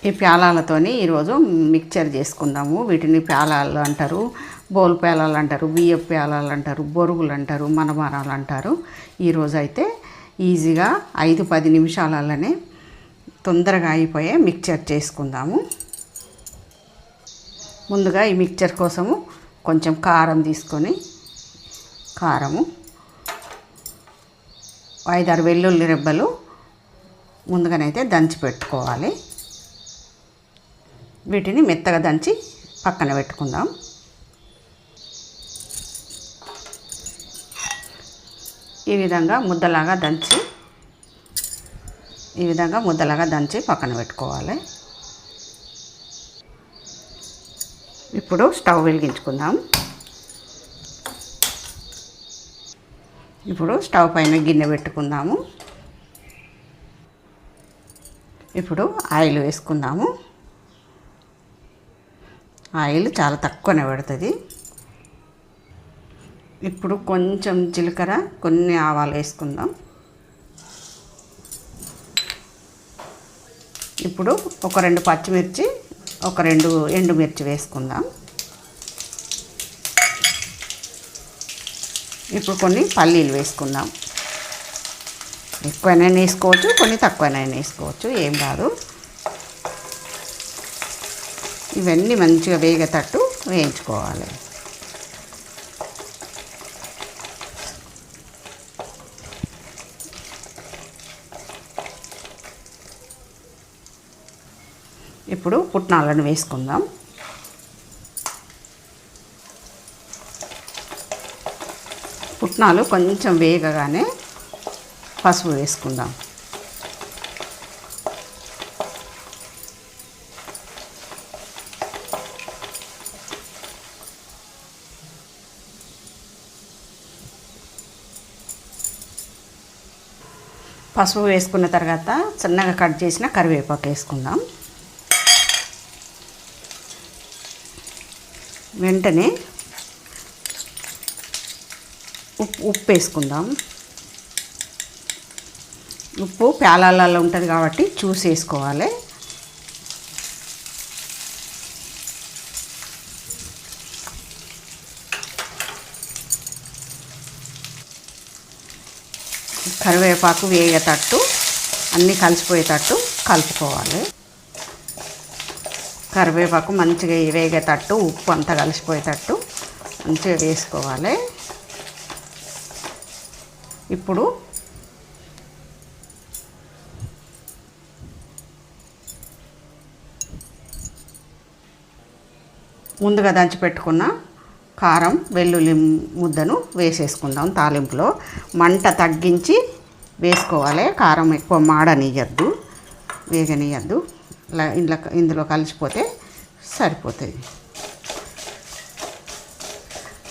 ఈ ప్యాలాలతోని ఈరోజు మిక్చర్ చేసుకుందాము. వీటిని ప్యాలాలు అంటారు, బోల్ ప్యాలాలు అంటారు, బియ్యపు ప్యాలాలు అంటారు, బొరుగులు అంటారు, మనమరాలు అంటారు. ఈరోజు అయితే ఈజీగా 5-10 నిమిషాలలోనే తొందరగా అయిపోయే మిక్చర్ చేసుకుందాము. ముందుగా ఈ మిక్చర్ కోసము కొంచెం కారం తీసుకొని, కారము 5-6 వెల్లుల్లి రెబ్బలు ముందుగానైతే దంచి పెట్టుకోవాలి. వీటిని మెత్తగా దంచి పక్కన పెట్టుకుందాం. ఈ విధంగా ముద్దలాగా దంచి పక్కన పెట్టుకోవాలి. ఇప్పుడు స్టవ్ వెలిగించుకుందాం. ఇప్పుడు స్టవ్ పైన గిన్నె పెట్టుకుందాము. ఇప్పుడు ఆయిల్ వేసుకుందాము. ఆయిల్ చాలా తక్కువనే పడుతుంది. ఇప్పుడు కొంచెం జీలకర్ర, కొన్ని ఆవాలు వేసుకుందాం. ఇప్పుడు ఒక 2 పచ్చిమిర్చి, ఒక 2 ఎండుమిర్చి వేసుకుందాం. ఇప్పుడు కొన్ని పల్లీలు వేసుకుందాం. ఎక్కువైనా వేసుకోవచ్చు, కొన్ని తక్కువైనా వేసుకోవచ్చు, ఏం కాదు. ఇవన్నీ మంచిగా వేగేటట్టు వేయించుకోవాలి. ఇప్పుడు పుట్నాలను వేసుకుందాం. పుట్నాలు కొంచెం వేగగానే పసుపు వేసుకుందాం. పసుపు వేసుకున్న తర్వాత సన్నగా కట్ చేసిన కరివేపాకు వేసుకుందాం. వెంటనే ఉప్పు వేసుకుందాం. ఉప్పు ప్యాలాలలో ఉంటుంది కాబట్టి చూసి వేసుకోవాలి. కరివేపాకు వేగేటట్టు, అన్నీ కలిసిపోయేటట్టు కలుపుకోవాలి. కరివేపాకు మంచిగా వేగేటట్టు, ఉప్పు అంతా కలిసిపోయేటట్టు మంచిగా వేసుకోవాలి. ఇప్పుడు ముందుగా దంచి పెట్టుకున్న కారం, వెల్లుల్లి ముద్దను వేసేసుకుందాం. తాలింపులో మంట తగ్గించి వేసుకోవాలి. కారం ఎక్కువ మాడనియద్దు, వేగనియద్దు. ఇందులో కలిసిపోతే సరిపోతుంది.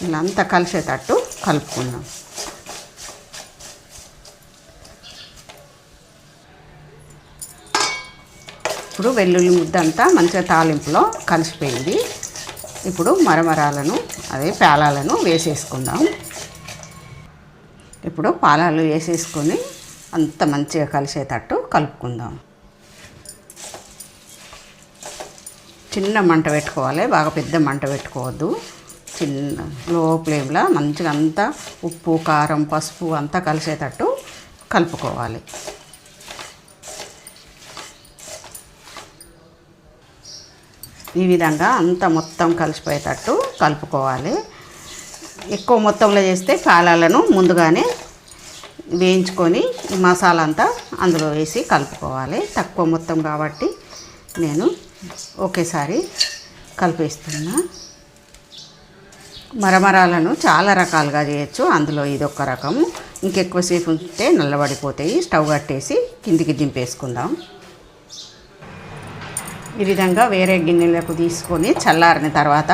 ఇలా అంతా కలిసేటట్టు కలుపుకుందాం. ఇప్పుడు వెల్లుల్లి ముద్ద అంతా మంచిగా తాలింపులో కలిసిపోయింది. ఇప్పుడు మరమరాలను, అదే ప్యాలాలను వేసేసుకుందాం. ఇప్పుడు పాలాలు వేసేసుకొని అంత మంచిగా కలిసేటట్టు కలుపుకుందాం. చిన్న మంట పెట్టుకోవాలి, బాగా పెద్ద మంట పెట్టుకోవద్దు. చిన్న లో ఫ్లేమ్లో మంచిగా అంతా ఉప్పు, కారం, పసుపు అంతా కలిసేటట్టు కలుపుకోవాలి. ఈ విధంగా అంతా మొత్తం కలిసిపోయేటట్టు కలుపుకోవాలి. ఎక్కువ మొత్తంలో చేస్తే ప్యాలాలను ముందుగానే వేయించుకొని ఈ మసాలా అంతా అందులో వేసి కలుపుకోవాలి. తక్కువ మొత్తం కాబట్టి నేను ఒకేసారి కలిపేస్తున్నా. మరమరాలను చాలా రకాలుగా చేయొచ్చు, అందులో ఇదొక రకం. ఇంకెక్కువసేపు ఉంటే నల్లబడిపోతాయి. స్టవ్ కట్టేసి కిందికి దింపేసుకుందాం. ఈ విధంగా వేరే గిన్నెలకు తీసుకొని చల్లారిన తర్వాత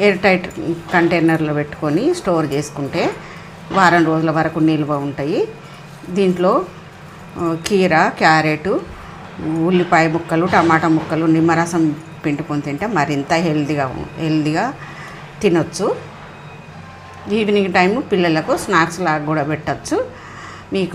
ఎయిర్ టైట్ కంటైనర్లో పెట్టుకొని స్టోర్ చేసుకుంటే వారం రోజుల వరకు నిల్వ ఉంటాయి. దీంట్లో కీర, క్యారెట్, ఉల్లిపాయ ముక్కలు, టమాటా ముక్కలు, నిమ్మరసం పిండుకొని తింటే మరింత హెల్దీగా తినొచ్చు. ఈవినింగ్ టైము పిల్లలకు స్నాక్స్ లాగా కూడా పెట్టచ్చు.